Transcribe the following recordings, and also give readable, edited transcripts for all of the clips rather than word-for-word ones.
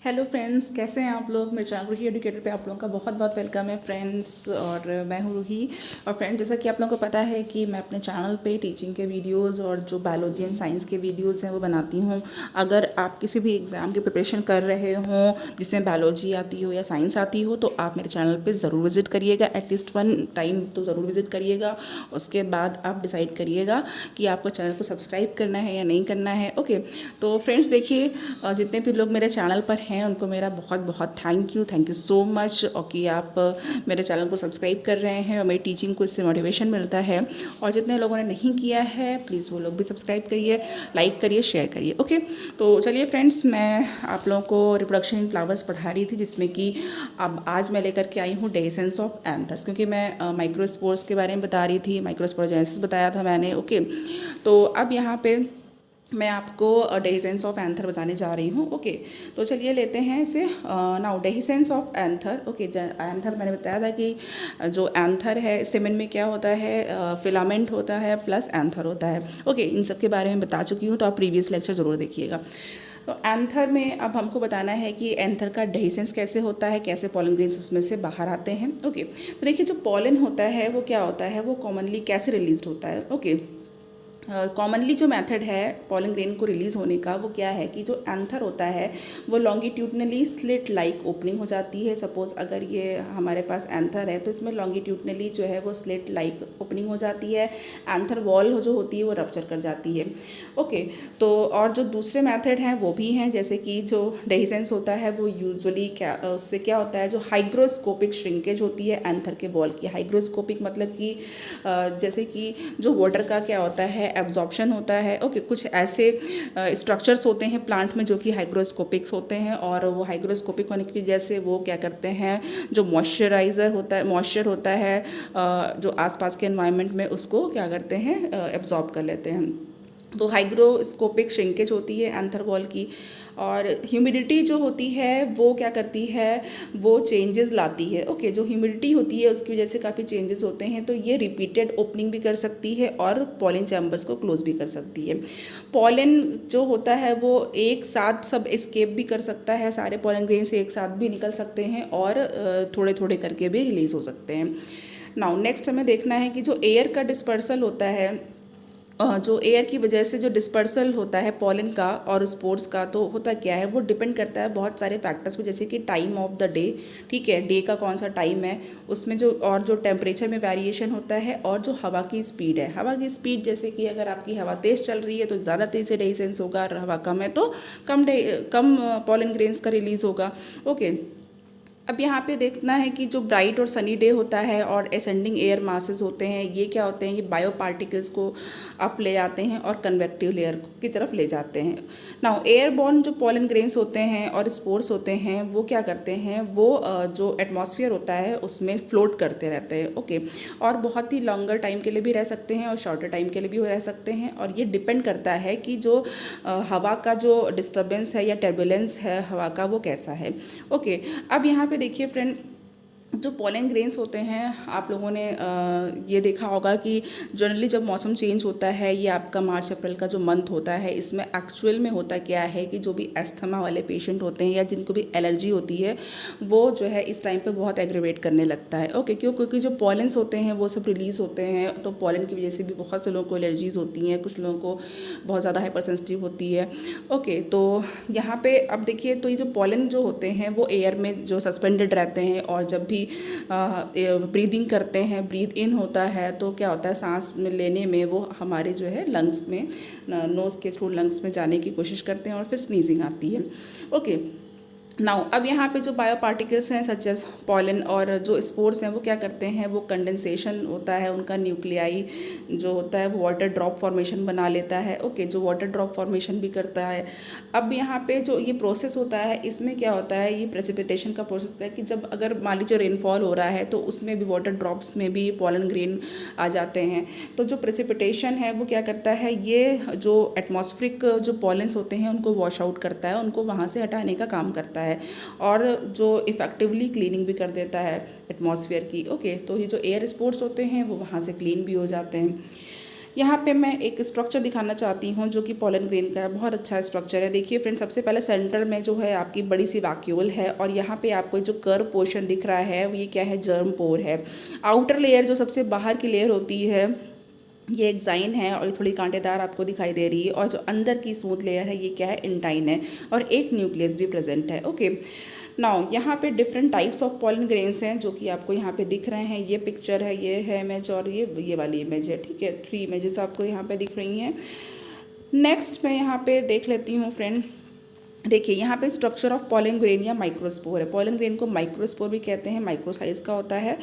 Hello friends, कैसे हैं आप लोग। मेरे चैनल रूही एडुकेटर पे आप लोगों का बहुत बहुत वेलकम है फ्रेंड्स। और मैं हूँ रूही। और फ्रेंड्स, जैसा कि आप लोगों को पता है कि मैं अपने चैनल पे टीचिंग के वीडियोस और जो बायोलॉजी एंड साइंस के वीडियोस हैं वो बनाती हूँ। अगर आप किसी भी एग्ज़ाम की प्रिपरेशन कर रहे हों जिसमें बायोलॉजी आती हो या साइंस आती हो तो आप मेरे चैनल पर ज़रूर विज़िट करिएगा। एटलीस्ट वन टाइम तो ज़रूर विज़िट करिएगा। उसके बाद आप डिसाइड करिएगा कि आपको चैनल को सब्सक्राइब करना है या नहीं करना है। ओके, तो फ्रेंड्स देखिए, जितने भी लोग मेरे चैनल पर हैं उनको मेरा बहुत बहुत थैंक यू सो मच। और कि आप मेरे चैनल को सब्सक्राइब कर रहे हैं और मेरी टीचिंग को इससे मोटिवेशन मिलता है। और जितने लोगों ने नहीं किया है प्लीज़ वो लोग भी सब्सक्राइब करिए, लाइक करिए, शेयर करिए। ओके, तो चलिए फ्रेंड्स, मैं आप लोगों को रिप्रोडक्शन इन फ्लावर्स पढ़ा रही थी, जिसमें कि अब आज मैं लेकर के आई हूँ डेhiscence ऑफ एंथर्स, क्योंकि मैं माइक्रोस्पोर्स के बारे में बता रही थी, माइक्रोस्पोरोजेनेसिस बताया था मैंने। ओके, तो अब यहाँ पे मैं आपको डेhiscence ऑफ एंथर बताने जा रही हूँ। ओके, तो चलिए लेते हैं इसे। नाउ डेhiscence ऑफ एंथर। ओके, एंथर मैंने बताया था कि जो एंथर है, स्टेमन में क्या होता है, फिलामेंट होता है प्लस एंथर होता है। ओके, इन सब के बारे में बता चुकी हूँ, तो आप प्रीवियस लेक्चर ज़रूर देखिएगा। तो एंथर में अब हमको बताना है कि एंथर का डेhiscence कैसे होता है, कैसे पॉलन ग्रेन्स उसमें से बाहर आते हैं। ओके, तो देखिए, जो पॉलन होता है वो क्या होता है, वो कॉमनली कैसे रिलीज होता है। ओके, कॉमनली जो मेथड है पॉलन ग्रेन को रिलीज़ होने का वो क्या है कि जो एंथर होता है वो लॉन्गिट्यूडनली स्लिट लाइक ओपनिंग हो जाती है। सपोज़ अगर ये हमारे पास एंथर है तो इसमें लॉन्गिट्यूडनली जो है वो स्लिट लाइक ओपनिंग हो जाती है। एंथर वॉल जो होती है वो रप्चर कर जाती है। ओके, तो और जो दूसरे मेथड हैं वो भी हैं, जैसे कि जो डेhiscence होता है वो यूजुअली क्या उससे क्या होता है, जो हाइग्रोस्कोपिक श्रिंकेज होती है एंथर के वॉल की। हाइग्रोस्कोपिक मतलब कि जैसे कि जो वाटर का क्या होता है, एब्जॉर्प्शन होता है। ओके, कुछ ऐसे स्ट्रक्चर्स होते हैं प्लांट में जो कि हाइग्रोस्कोपिक्स होते हैं, और वो हाइग्रोस्कोपिक होने की वजह से वो क्या करते हैं, जो मॉइस्चराइज़र होता है, मॉइस्चर होता है जो आसपास के एनवायरनमेंट में, उसको क्या करते हैं, एब्जॉर्ब कर लेते हैं। तो हाइग्रोस्कोपिक श्रिंकेज होती है एंथर वॉल की। और ह्यूमिडिटी जो होती है वो क्या करती है, वो चेंजेस लाती है। ओके, जो ह्यूमिडिटी होती है उसकी वजह से काफ़ी चेंजेस होते हैं, तो ये रिपीटेड ओपनिंग भी कर सकती है और पॉलन चैम्बर्स को क्लोज भी कर सकती है। पॉलन जो होता है वो एक साथ सब एस्केप भी कर सकता है, सारे पॉलन ग्रेन से एक साथ भी निकल सकते हैं और थोड़े थोड़े करके भी रिलीज हो सकते हैं। नाउ नेक्स्ट हमें देखना है कि जो एयर का डिस्पर्सल होता है, जो एयर की वजह से जो डिस्पर्सल होता है पॉलन का और स्पोर्स का, तो होता क्या है, वो डिपेंड करता है बहुत सारे फैक्टर्स पे, जैसे कि टाइम ऑफ द डे। ठीक है, डे का कौन सा टाइम है उसमें जो, और जो टेम्परेचर में वेरिएशन होता है, और जो हवा की स्पीड है। हवा की स्पीड, जैसे कि अगर आपकी हवा तेज़ चल रही है तो ज़्यादा तेज़ से डेhiscence होगा, और हवा कम है तो कम पॉलन ग्रेन्स का रिलीज़ होगा। ओके, अब यहाँ पे देखना है कि जो ब्राइट और सनी डे होता है और असेंडिंग एयर मासेस होते हैं, ये क्या होते हैं, ये बायो पार्टिकल्स को अप ले जाते हैं और कन्वेक्टिव लेयर की तरफ ले जाते हैं। नाउ एयरबॉर्न जो पॉलन ग्रेन्स होते हैं और स्पोर्स होते हैं वो क्या करते हैं, वो जो एटमॉस्फेयर होता है उसमें फ्लोट करते रहते हैं। ओके, और बहुत ही लॉन्गर टाइम के लिए भी रह सकते हैं और शॉर्टर टाइम के लिए भी रह सकते हैं, और ये डिपेंड करता है कि जो हवा का जो डिस्टर्बेंस है या टर्बुलेंस है हवा का वो कैसा है। ओके, अब यहाँ पे देखिए फ्रेंड, जो पॉलन ग्रेन्स होते हैं, आप लोगों ने ये देखा होगा कि जनरली जब मौसम चेंज होता है, ये आपका मार्च अप्रैल का जो मंथ होता है, इसमें एक्चुअल में होता क्या है कि जो भी अस्थमा वाले पेशेंट होते हैं या जिनको भी एलर्जी होती है वो जो है इस टाइम पे बहुत एग्रीवेट करने लगता है। ओके, क्यों, क्योंकि जो पॉलन्स होते हैं वो सब रिलीज़ होते हैं, तो पॉलन की वजह से भी बहुत से लोगों को एलर्जीज़ होती हैं, कुछ लोगों को बहुत ज़्यादा हाइपर सेंसिटिव होती है। ओके, तो यहाँ पे अब देखिए, तो ये जो पॉलन जो होते हैं वो एयर में जो सस्पेंडेड रहते हैं, और जब भी ब्रीदिंग करते हैं, ब्रीद इन होता है तो क्या होता है, सांस में लेने में वो हमारे जो है लंग्स में, नोज़ के थ्रू लंग्स में जाने की कोशिश करते हैं और फिर स्नीजिंग आती है। ओके, नाउ अब यहाँ पे जो बायो पार्टिकल्स हैं सच एज पॉलन और जो स्पोर्स हैं वो क्या करते हैं, वो कंडेंसेशन होता है उनका, न्यूक्लियाई जो होता है वो वाटर ड्रॉप फॉर्मेशन बना लेता है। ओके, जो वाटर ड्रॉप फॉर्मेशन भी करता है। अब यहाँ पे जो ये प्रोसेस होता है इसमें क्या होता है, ये प्रेसिपिटेशन का प्रोसेस होता है कि जब अगर मान लीजिए रेनफॉल हो रहा है तो उसमें भी वाटर ड्रॉप्स में भी पॉलन ग्रेन आ जाते हैं। तो जो प्रेसिपिटेशन है वो क्या करता है, ये जो एटमॉस्फेरिक जो पॉलन्स होते हैं उनको वॉश आउट करता है, उनको वहाँ से हटाने का काम करता है और जो इफ़ेक्टिवली क्लीनिंग भी कर देता है एटमॉस्फेयर की। ओके, तो ये जो एयर स्पोर्ट्स होते हैं वो वहाँ से क्लीन भी हो जाते हैं। यहाँ पे मैं एक स्ट्रक्चर दिखाना चाहती हूँ जो कि पॉलन ग्रेन का है, बहुत अच्छा स्ट्रक्चर है। देखिए फ्रेंड, सबसे पहले सेंटर में जो है आपकी बड़ी सी वैक्यूल है और यहाँ पे आपको जो कर्व पोर्शन दिख रहा है ये क्या है, जर्म पोर है। आउटर लेयर जो सबसे बाहर की लेयर होती है ये एक्साइन है और ये थोड़ी कांटेदार आपको दिखाई दे रही है, और जो अंदर की स्मूथ लेयर है ये क्या है, इंटाइन है, और एक न्यूक्लियस भी प्रेजेंट है। ओके, नाउ यहाँ पे different types of pollen grains हैं जो कि आपको यहाँ पे दिख रहे हैं। ये पिक्चर है, ये है इमेज, और ये वाली इमेज है, ठीक है। 3 इमेजेस आपको यहाँ पे दिख रही हैं। नेक्स्ट मैं यहाँ पे देख लेती हूँ फ्रेंड। देखिए यहाँ पे स्ट्रक्चर ऑफ पॉलन ग्रेन या माइक्रोस्पोर है। पॉलन ग्रेन को माइक्रोस्पोर भी कहते हैं, माइक्रो साइज का होता है।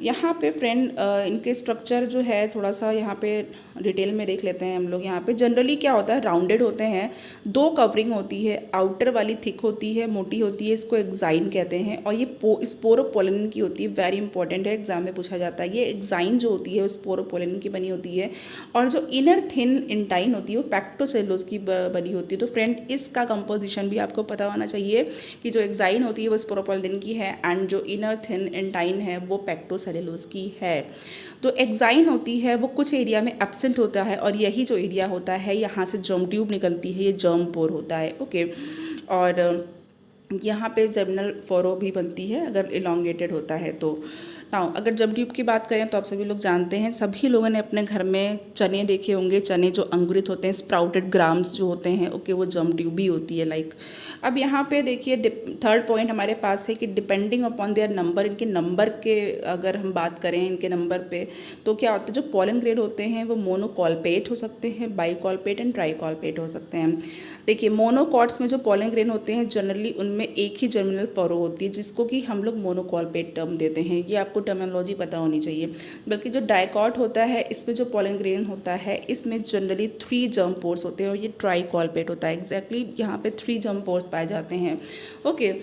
यहाँ पे फ्रेंड इनके स्ट्रक्चर जो है थोड़ा सा यहाँ पे डिटेल में देख लेते हैं हम लोग। यहाँ पे जनरली क्या होता है, राउंडेड होते हैं, 2 कवरिंग होती है, आउटर वाली थिक होती है, मोटी होती है, इसको एक्साइन कहते हैं, और ये स्पोरोपोलिन की होती है। वेरी इंपॉर्टेंट है, एग्जाम में पूछा जाता है। ये एक्साइन जो होती है वो स्पोरोपोलिन की बनी होती है, और जो इनर थिन इंटाइन होती है वो पैक्टोसेलुलोज की बनी होती है। तो फ्रेंड इसका कंपोजिशन भी आपको पता होना चाहिए कि जो एक्साइन होती है वो स्पोरोपोलिन की है, एंड जो इनर थिन इंटाइन है वो पैक्टोसेलुलोज की है। तो एक्साइन होती है वो कुछ एरिया में एब्सेंट होता है, और यही जो एरिया होता है यहाँ से जर्म ट्यूब निकलती है, ये जर्म पोर होता है। ओके, और यहाँ पे जर्मिनल फोरो भी बनती है अगर इलोंगेटेड होता है तो। नाउ अगर जर्म ट्यूब की बात करें तो आप सभी लोग जानते हैं, सभी लोगों ने अपने घर में चने देखे होंगे। चने जो अंकुरित होते हैं, स्प्राउटेड ग्राम्स जो होते हैं, ओके, वो जर्म ट्यूब भी होती है लाइक। अब यहाँ पे देखिए थर्ड पॉइंट हमारे पास है कि डिपेंडिंग अपॉन देयर नंबर, इनके नंबर के अगर हम बात करें इनके नंबर पे, तो क्या होता है, जो पॉलन ग्रेड होते हैं वो मोनोकॉलपेट हो सकते हैं, बाइकॉलपेट एंड ट्राइकॉलपेट हो सकते हैं। देखिए मोनोकॉट्स में जो पॉलन ग्रेन होते हैं जनरली उनमें एक ही जर्मिनल फरो होती है, जिसको कि हम लोग मोनोकॉलपेट टर्म देते हैं। ये आपको टर्मिनोलॉजी पता होनी चाहिए। बल्कि जो डाइकॉट होता है इसमें जो पॉलन ग्रेन होता है इसमें जनरली 3 जर्म पोर्स होते हैं, और ये ट्राइकॉलपेट होता है। एग्जैक्टली यहाँ पे 3 जर्म पोर्स पाए जाते हैं, ओके,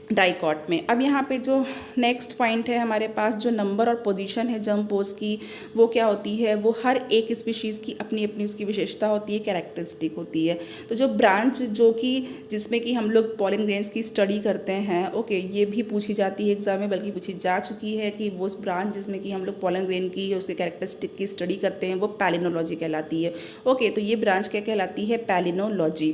डाइकॉट में। अब यहाँ पे जो नेक्स्ट पॉइंट है हमारे पास, जो नंबर और पोजीशन है जर्म पोर्स की, वो क्या होती है, वो हर एक स्पीशीज़ की अपनी अपनी उसकी विशेषता होती है, कैरेक्टरिस्टिक होती है। तो जो ब्रांच जो कि जिसमें कि हम लोग पॉलन ग्रेन्स की स्टडी करते हैं, ओके, ये भी पूछी जाती है एग्जाम में, बल्कि पूछी जा चुकी है कि वो ब्रांच जिसमें कि हम लोग पॉलन ग्रेन की उसके कैरेक्टरिस्टिक की स्टडी करते हैं वो पैलिनोलॉजी कहलाती है। ओके, तो ये ब्रांच क्या कहलाती है, पैलिनोलॉजी।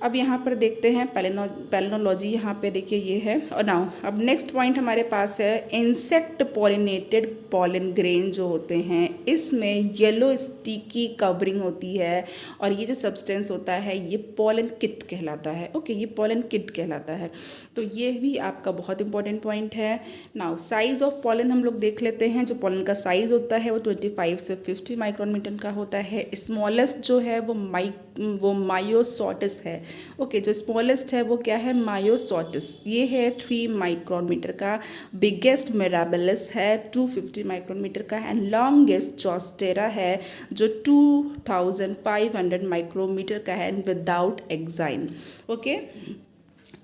अब यहाँ पर देखते हैं पैलिनोलॉजी, यहाँ पे देखिए ये है। और नाउ अब नेक्स्ट पॉइंट हमारे पास है इंसेक्ट पॉलिनेटेड पॉलन ग्रेन जो होते हैं, इसमें येलो स्टिकी कवरिंग होती है, और ये जो सब्सटेंस होता है ये पॉलन किट कहलाता है। ओके, ये पॉलन किट कहलाता है। तो ये भी आपका बहुत इंपॉर्टेंट पॉइंट है। नाउ साइज ऑफ पॉलन हम लोग देख लेते हैं। जो पॉलन का साइज होता है वो 25 से 50 माइक्रोन मीटर का होता है। स्मॉलेस्ट जो है वो मायोसॉटिस है। ओके, जो स्मॉलेस्ट है वो क्या है, मायोसॉटिस, ये है 3 माइक्रोन मीटर का। बिगेस्ट मिराबिलिस है 250 माइक्रोन मीटर का, एंड लॉन्गेस्ट जॉस्टेरा है जो 2500 माइक्रोमीटर का है, and without exine. Okay,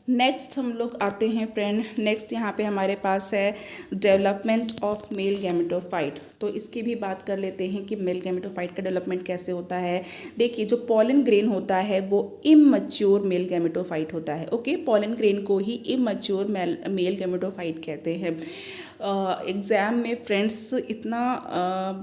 next हम लोग आते हैं फ्रेंड। नेक्स्ट यहाँ पे हमारे पास है डेवलपमेंट ऑफ मेल गैमेटोफाइट। तो इसकी भी बात कर लेते हैं कि मेल गैमेटोफाइट का डेवलपमेंट कैसे होता है। देखिए जो पॉलन ग्रेन होता है वो इमैच्योर मेल गैमेटोफाइट होता है। ओके, पॉलन ग्रेन को ही इमैच्योर मेल गैमेटोफाइट कहते हैं। एग्ज़ाम में फ्रेंड्स इतना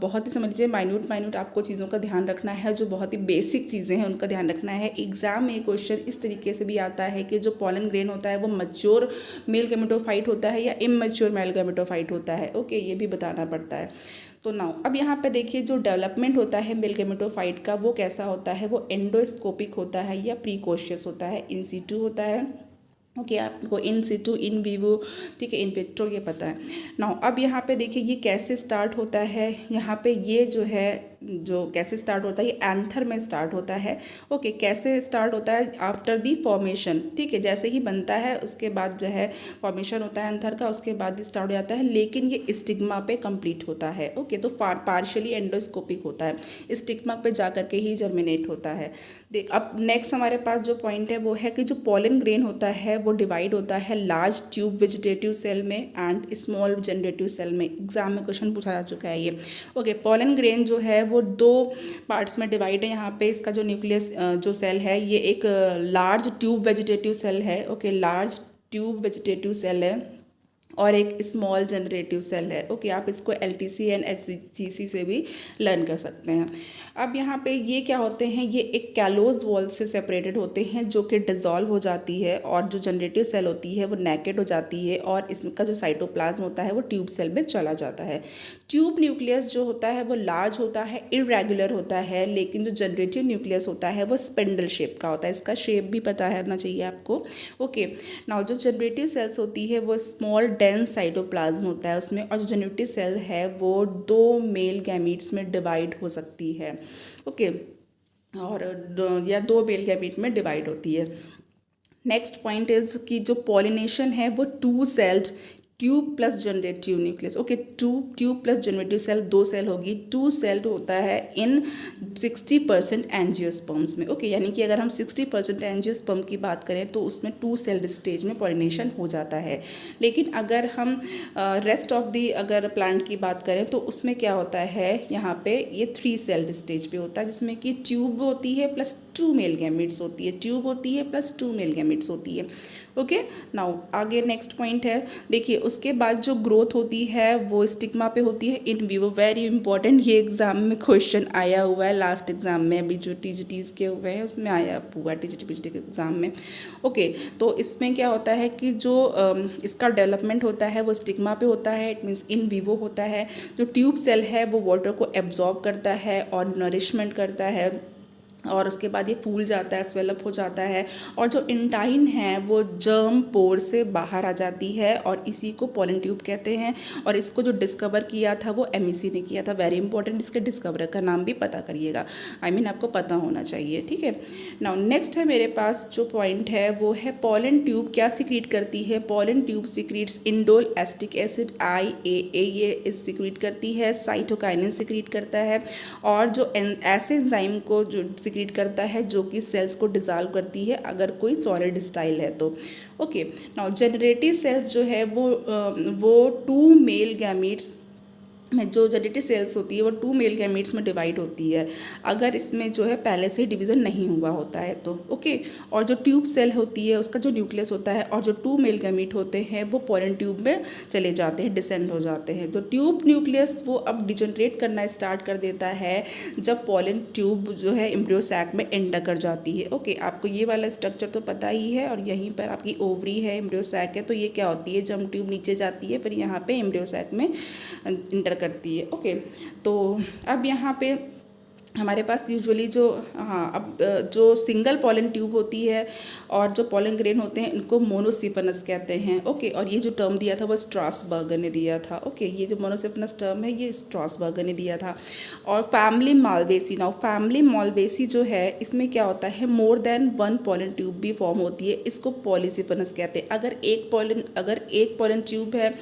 बहुत ही समझ लीजिए माइन्यूट आपको चीज़ों का ध्यान रखना है, जो बहुत ही बेसिक चीज़ें हैं उनका ध्यान रखना है। एग्ज़ाम में क्वेश्चन इस तरीके से भी आता है कि जो पॉलन ग्रेन होता है वो मैच्योर मेल गैमेटोफाइट होता है या इमैच्योर मेल गैमेटोफाइट होता है। ओके, ये भी बताना पड़ता है। तो नाउ अब यहाँ पे देखिए जो डेवलपमेंट होता है मेल गैमेटोफाइट का वो कैसा होता है, वो एंडोस्कोपिक होता है या प्रीकोशियस होता है, इन सीटू होता है। ओके, आपको इन सिटू, इन वीवो, ठीक है, इन विट्रो, ये पता है। नाउ अब यहाँ पे देखिए ये कैसे स्टार्ट होता है। यहाँ पे ये जो है जो कैसे स्टार्ट होता है, ये एंथर में स्टार्ट होता है। ओके, कैसे स्टार्ट होता है, आफ्टर दी फॉर्मेशन, ठीक है, जैसे ही बनता है उसके बाद जो है फॉर्मेशन होता है एंथर का, उसके बाद ही स्टार्ट हो जाता है, लेकिन ये स्टिग्मा पे कंप्लीट होता है। ओके, तो पार्शियली एंडोस्कोपिक होता है, स्टिग्मा पे जा करके ही जर्मिनेट होता है। देख अब नेक्स्ट हमारे पास जो पॉइंट है वो है कि जो पॉलन ग्रेन होता है वो डिवाइड होता है लार्ज ट्यूब वेजिटेटिव सेल में एंड स्मॉल जनरेटिव सेल में। एग्जाम में क्वेश्चन पूछा जा चुका है ये। ओके, पॉलन ग्रेन जो है वो 2 पार्ट्स में डिवाइड है। यहाँ पे इसका जो न्यूक्लियस जो सेल है ये एक लार्ज ट्यूब वेजिटेटिव सेल है। Okay, large tube vegetative cell है, और एक स्मॉल जनरेटिव सेल है। ओके, आप इसको LTC एंड HGC से भी लर्न कर सकते हैं। अब यहाँ पे ये क्या होते हैं, ये एक कैलोज वॉल से सेपरेटेड होते हैं जो कि डिज़ोल्व हो जाती है, और जो जनरेटिव सेल होती है वो नेकेड हो जाती है, और इसका जो साइटोप्लाज्म होता है वो ट्यूब सेल में चला जाता है। ट्यूब न्यूक्लियस जो होता है वो लार्ज होता है, इरेगुलर होता है, लेकिन जो जनरेटिव न्यूक्लियस होता है वो स्पिंडल शेप का होता है। इसका शेप भी पता होना चाहिए आपको। ओके, नाउ जो जनरेटिव सेल्स होती है वो स्मॉल डेंस साइटोप्लाज्म होता है उसमें, और जो जनरेटिव सेल है वो 2 मेल गैमीट्स में डिवाइड हो सकती है। ओके, और या 2 मेल गैमीट में डिवाइड होती है। नेक्स्ट पॉइंट इज कि जो पॉलिनेशन है वो 2 celled tube plus generative nucleus. Okay, tube plus generative cell 2 cell होगी। 2 सेल्ड होता है इन 60% एंजियोस्पर्म्स में। ओके, यानी कि अगर हम 60% एंजियोस्पर्म की बात करें तो उसमें 2 सेल्ड स्टेज में पॉलिनेशन हो जाता है। लेकिन अगर हम रेस्ट ऑफ दी अगर प्लांट की बात करें तो उसमें क्या होता है, यहाँ पे ये 3 सेल्ड स्टेज पे होता है, जिसमें कि ट्यूब होती है प्लस 2 मेल गैमेट्स होती है, ट्यूब होती है प्लस 2 मेल गैमेट्स होती है। ओके, नाउ आगे नेक्स्ट पॉइंट है, देखिए उसके बाद जो ग्रोथ होती है वो स्टिग्मा पे होती है इन विवो। वेरी इंपॉर्टेंट, ये एग्जाम में क्वेश्चन आया हुआ है, लास्ट एग्जाम में अभी जो TGTs के हुए हैं उसमें आया हुआ है, TGT के एग्जाम में। ओके, तो इसमें क्या होता है कि जो इसका डेवलपमेंट होता है वो स्टिग्मा पे होता है, इट मीन्स इन विवो होता है। जो ट्यूब सेल है वो वाटर को एब्जॉर्ब करता है और नरिशमेंट करता है, और उसके बाद ये फूल जाता है, स्वेलअप हो जाता है, और जो इंटाइन है वो जर्म पोर से बाहर आ जाती है, और इसी को पॉलन ट्यूब कहते हैं। और इसको जो डिस्कवर किया था वो MEC ने किया था। वेरी इंपॉर्टेंट, इसके डिस्कवरर का नाम भी पता करिएगा, आपको पता होना चाहिए। ठीक है, नाउ नेक्स्ट है मेरे पास जो पॉइंट है वो है पॉलन ट्यूब क्या सिक्रीट करती है। Pollen tube secretes indole acetic acid IAA, ये सिक्रीट करती है, साइटोकाइनिन सिक्रीट करता है, और जो ऐसे एंजाइम को जो सिक्रीट करता है जो कि सेल्स को डिसॉल्व करती है अगर कोई सॉलिड स्टाइल है तो। ओके, नाउ जनरेटिव सेल्स जो है वो 2 मेल गैमीट्स में, जो जनरेटिव सेल्स होती है वो 2 मेल गैमीट्स में डिवाइड होती है अगर इसमें जो है पहले से डिवीज़न नहीं हुआ होता है तो। ओके, और जो ट्यूब सेल होती है उसका जो न्यूक्लियस होता है और जो 2 मेल गैमीट होते हैं वो पॉलन ट्यूब में चले जाते हैं, डिसेंड हो जाते हैं। तो ट्यूब न्यूक्लियस वो अब डिजनरेट करना स्टार्ट कर देता है जब पॉलन ट्यूब जो है एम्ब्रियो सैक में एंटर कर जाती है। ओके, आपको ये वाला स्ट्रक्चर तो पता ही है, और यहीं पर आपकी ओवरी है, एम्ब्रियो सैक है, तो ये क्या होती है जब ट्यूब नीचे जाती है फिर यहाँ पे एम्ब्रियो सैक में इंटर करती है। ओके, तो अब यहाँ पे हमारे पास यूजुअली जो अब जो सिंगल पॉलन ट्यूब होती है और जो पॉलन ग्रेन होते हैं इनको मोनोसिफनस कहते हैं। ओके, और ये जो टर्म दिया था वो स्ट्रासबर्गर ने दिया था। ओके, ये जो मोनोसिफनस टर्म है ये स्ट्रासबर्गर ने दिया था। और family Malvaceae, now family Malvaceae जो है इसमें क्या होता है, मोर देन 1 पॉलन ट्यूब भी फॉर्म होती है, इसको पॉलीसिफनस कहते हैं। अगर एक पॉलन ट्यूब है,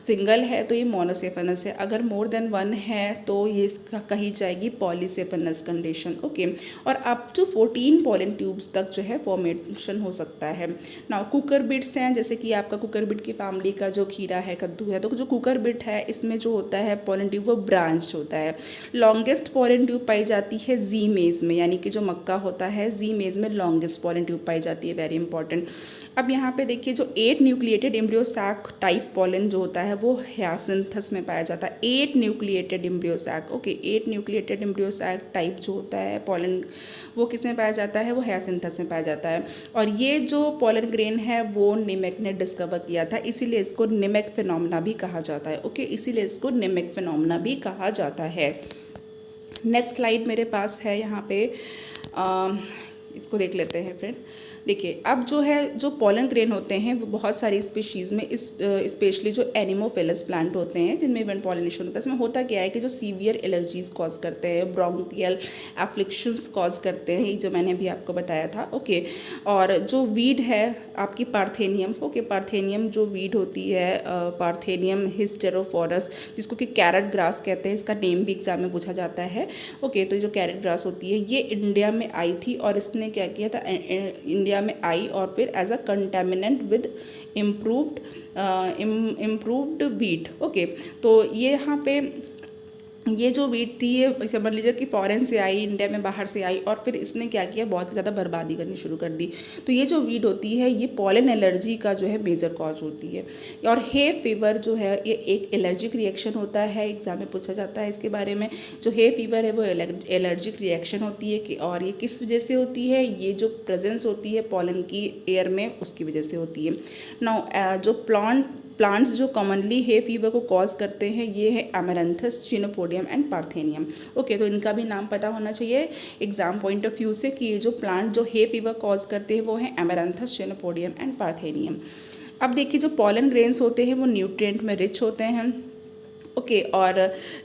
सिंगल है तो ये मोनोसेफनस है, अगर मोर देन 1 है तो ये इसका कही जाएगी पॉलीसेफनस कंडीशन। ओके, और अप टू 14 पॉलन ट्यूब्स तक जो है फॉर्मेशन हो सकता है। नाउ कुकर बिट्स हैं, जैसे कि आपका कुकर बिट की फैमिली का जो खीरा है, कद्दू है, तो जो कुकर बिट है इसमें जो होता है पॉलन ट्यूब वो ब्रांच होता है। लॉन्गेस्ट पॉलन ट्यूब पाई जाती है जी मेज में, यानी कि जो मक्का होता है जी मेज में लॉन्गेस्ट पॉलन ट्यूब पाई जाती है। Very important. अब यहाँ पे देखिए जो 8 nucleated embryo sac type pollen जो होता है वो ह्यासिंथस में पाया जाता है। 8 nucleated embryo sac. Okay, 8 nucleated embryo sac type जो होता है पॉलन वो किस में पाया जाता है, वो ह्यासिंथस में पाया जाता है। और ये जो पॉलन ग्रेन है वो निमेक ने डिस्कवर किया था, इसीलिए इसको निमेक फिनोमेना भी कहा जाता है। ओके, इसीलिए इसको निमेक फिनोमेना भी कहा जाता है। नेक्स्ट स्लाइड मेरे पास है यहाँ पे, इसको देख लेते हैं फ्रेंड। देखिए अब जो है जो पॉलन ग्रेन होते हैं वो बहुत सारी स्पीशीज़ में स्पेशली जो एनिमोफिलस प्लांट होते हैं जिनमें इवेंट पॉलिनेशन होता है, इसमें होता क्या है कि जो सीवियर एलर्जीज कॉज करते हैं, ब्रोंकियल एफ्लिक्शंस कॉज करते हैं, ये जो मैंने अभी आपको बताया था। ओके, और जो वीड है आपकी पार्थेनियम। ओके, पार्थेनियम जो वीड होती है पार्थेनियम हिस्टेरोफोरस, जिसको कि कैरेट ग्रास कहते हैं, इसका नेम भी एग्जाम में पूछा जाता है। ओके, तो जो कैरेट ग्रास होती है ये इंडिया में आई थी और इसने क्या किया था, इंडिया में आई और फिर as a contaminant with improved wheat. Okay, तो ये यहाँ पे ये जो वीट थी ये समझ लीजिए कि फॉरेन से आई, इंडिया में बाहर से आई, और फिर इसने क्या किया, बहुत ज़्यादा बर्बादी करनी शुरू कर दी। तो ये जो वीट होती है ये पॉलन एलर्जी का जो है मेजर कॉज होती है। और हे फीवर जो है ये एक एलर्जिक रिएक्शन होता है, एग्जाम में पूछा जाता है इसके बारे में। जो हे फीवर है वो एलर्जिक रिएक्शन होती है कि, और ये किस वजह से होती है, ये जो प्रेजेंस होती है पॉलन की एयर में उसकी वजह से होती है। नाउ जो प्लांट्स जो कॉमनली हे फीवर को कॉज करते हैं ये है एमेरैंथस, चिनोपोडियम एंड पार्थेनियम। ओके, तो इनका भी नाम पता होना चाहिए एग्जाम पॉइंट ऑफ व्यू से कि ये जो प्लांट जो हे फीवर कॉज करते हैं वो है एमेरैंथस, चिनोपोडियम एंड पार्थेनियम। अब देखिए जो पॉलन ग्रेन्स होते हैं वो न्यूट्रिएंट में रिच होते हैं। ओके, और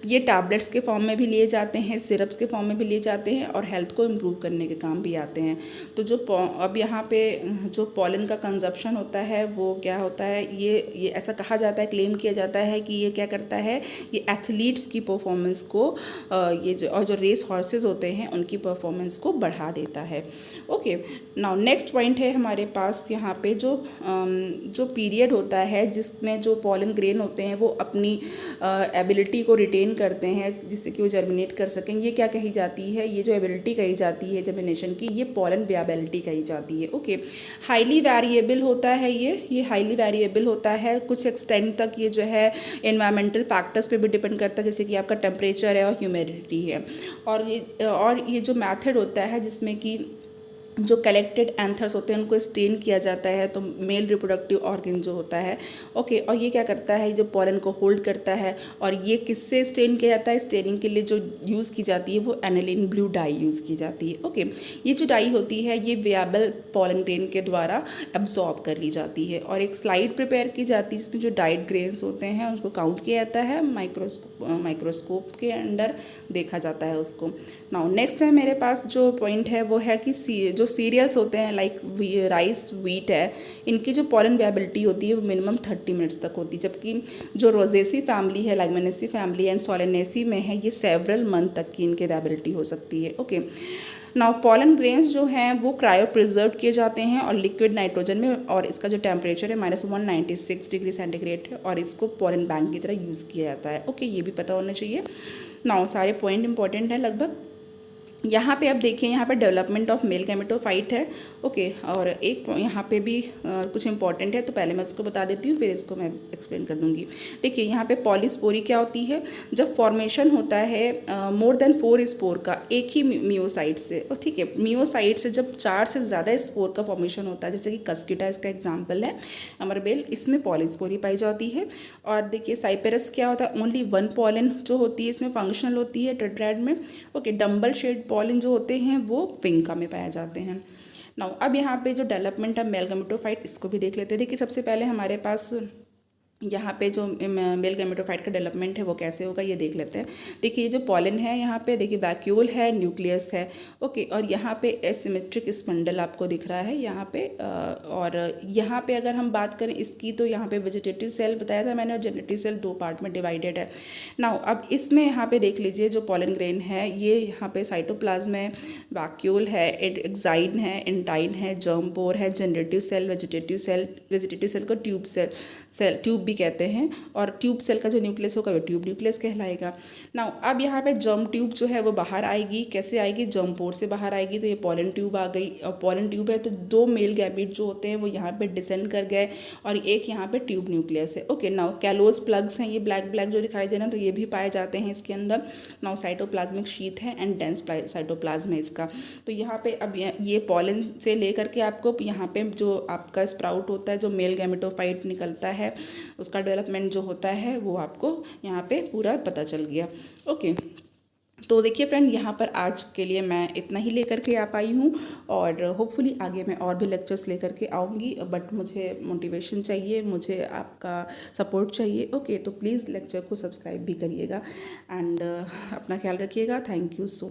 ये टैबलेट्स के फॉर्म में भी लिए जाते हैं, सिरप्स के फॉर्म में भी लिए जाते हैं, और हेल्थ को इम्प्रूव करने के काम भी आते हैं। तो जो अब यहाँ पे जो पॉलन का कंजप्शन होता है वो क्या होता है, ये ऐसा कहा जाता है, क्लेम किया जाता है कि ये क्या करता है, ये एथलीट्स की परफॉर्मेंस को ये जो और जो रेस हॉर्सेस होते हैं उनकी परफॉर्मेंस को बढ़ा देता है। ओके, नाउ नेक्स्ट पॉइंट है हमारे पास यहाँ पे जो पीरियड होता है जिसमें जो पॉलन ग्रेन होते हैं वो अपनी एबिलिटी को रिटेन करते हैं जिससे कि वो जर्मिनेट कर सकें। ये क्या कही जाती है, ये जो एबिलिटी कही जाती है जर्मिनेशन की, ये पॉलन वियाबिलिटी कही जाती है। ओके, हाईली वेरिएबल होता है ये हाईली वेरिएबल होता है, कुछ एक्सटेंड तक ये जो है एनवायरमेंटल फैक्टर्स पे भी डिपेंड करता है, जैसे कि आपका टेम्परेचर है और ह्यूमिडिटी है। और ये जो मेथड होता है जिसमें कि जो कलेक्टेड एंथर्स होते हैं उनको स्टेन किया जाता है, तो मेल रिप्रोडक्टिव ऑर्गन जो होता है। ओके, और ये क्या करता है, जो पॉलन को होल्ड करता है, और ये किससे स्टेन किया जाता है, स्टेनिंग के लिए जो यूज़ की जाती है वो एनिलीन ब्लू डाई यूज़ की जाती है। ओके, ये जो डाई होती है ये वियाबल पॉलन ग्रेन के द्वारा एब्जॉर्ब कर ली जाती है, और एक स्लाइड प्रिपेयर की जाती है, इसमें जो डाइड ग्रेन्स होते हैं उसको काउंट किया जाता है, माइक्रोस्कोप के अंडर देखा जाता है उसको। नाउ नेक्स्ट है मेरे पास जो पॉइंट है वो है कि जो सीरियल्स होते हैं लाइक राइस, व्हीट है, इनकी जो पॉलन वेबिलिटी होती है वो मिनिमम 30 मिनट्स तक होती है, जबकि जो रोजेसी फैमिली है, लेगुमिनेसी फैमिली एंड सोलेनेसी में है, ये सेवरल मंथ तक की इनकी वेबिलिटी हो सकती है। ओके, नाउ पॉलन ग्रेन्स जो हैं वो क्रायो प्रिजर्व किए जाते हैं और लिक्विड नाइट्रोजन में, और इसका जो टेम्परेचर है -196 डिग्री सेंटीग्रेड है, और इसको पॉलन बैंक की तरह यूज़ किया जाता है। ओके, ये भी पता होना चाहिए। नाउ सारे पॉइंट इंपॉर्टेंट हैं लगभग। यहाँ पे अब देखिए, यहाँ पे डेवलपमेंट ऑफ मेल गैमेटोफाइट है। ओके, और एक यहाँ पे भी कुछ इंपॉर्टेंट है, तो पहले मैं उसको बता देती हूँ फिर इसको मैं एक्सप्लेन कर दूँगी। देखिए यहाँ पे पॉलीस्पोरी क्या होती है, जब फॉर्मेशन होता है मोर देन 4 स्पोर का एक ही मियोसाइट से, और ठीक है, मियोसाइट से जब 4 से ज़्यादा स्पोर का फॉर्मेशन होता है, जैसे कि कस्किटा इसका एग्जाम्पल है, अमरबेल, इसमें पॉलीस्पोरी पाई जाती है। और देखिए साइपेरस क्या होता है, ओनली 1 पॉलन जो होती है इसमें फंक्शनल होती है टेट्राएड में। ओके, डम्बल शेड पॉलन जो होते हैं वो विंका में पाए जाते हैं। नाउ अब यहाँ पे जो डेवलपमेंट ऑफ मेल गैमेटोफाइट, इसको भी देख लेते हैं। देखिए सबसे पहले हमारे पास यहाँ पे जो मेल गैमेटोफाइट का डेवलपमेंट है वो कैसे होगा ये देख लेते हैं। देखिए जो पॉलन है यहाँ पे, देखिए वैक्यूल है, न्यूक्लियस है। ओके, और यहाँ पे एसिमेट्रिक स्पंडल आपको दिख रहा है यहाँ पे। और यहाँ पे अगर हम बात करें इसकी, तो यहाँ पे वेजिटेटिव सेल बताया था मैंने, और जेनेटिव सेल 2 पार्ट में डिवाइडेड है। नाउ अब इसमें यहाँ पे देख लीजिए जो पॉलन ग्रेन है ये यहाँ पे साइटोप्लाज्म है, वैक्यूल है, एक्साइन है, एंटाइन है, जर्म पोर है, जनरेटिव सेल, वेजिटेटिव सेल को ट्यूब भी कहते हैं, और ट्यूब सेल का जो न्यूक्लियस होगा वो ट्यूब न्यूक्लियस कहलाएगा। नाउ अब यहाँ पे जर्म ट्यूब जो है वो बाहर आएगी, कैसे आएगी, जर्म पोर से बाहर आएगी, तो ये पॉलन ट्यूब आ गई। और पॉलन ट्यूब है तो 2 मेल गैमीट जो होते हैं वो यहाँ पे डिसेंड कर गए, और एक यहाँ पे ट्यूब न्यूक्लियस है। ओके, नाउ कैलोज प्लग्स हैं, ये ब्लैक जो दिखाई दे रहा है, तो ये भी पाए जाते हैं इसके अंदर। नाउ साइटोप्लाज्मिक शीथ है एंड डेंस साइटोप्लाज्म है इसका। तो यहाँ पे अब ये पॉलन से लेकर के आपको यहाँ पे जो आपका स्प्राउट होता है, जो मेल गैमेटोफाइट निकलता है, उसका डेवलपमेंट जो होता है वो आपको यहाँ पे पूरा पता चल गया। ओके, तो देखिए फ्रेंड, यहाँ पर आज के लिए मैं इतना ही लेकर के आ पाई हूँ, और होपफुली आगे मैं और भी लेक्चर्स लेकर के आऊँगी, बट मुझे मोटिवेशन चाहिए, मुझे आपका सपोर्ट चाहिए। ओके, तो प्लीज़ लेक्चर को सब्सक्राइब भी करिएगा, एंड अपना ख्याल रखिएगा। Thank you so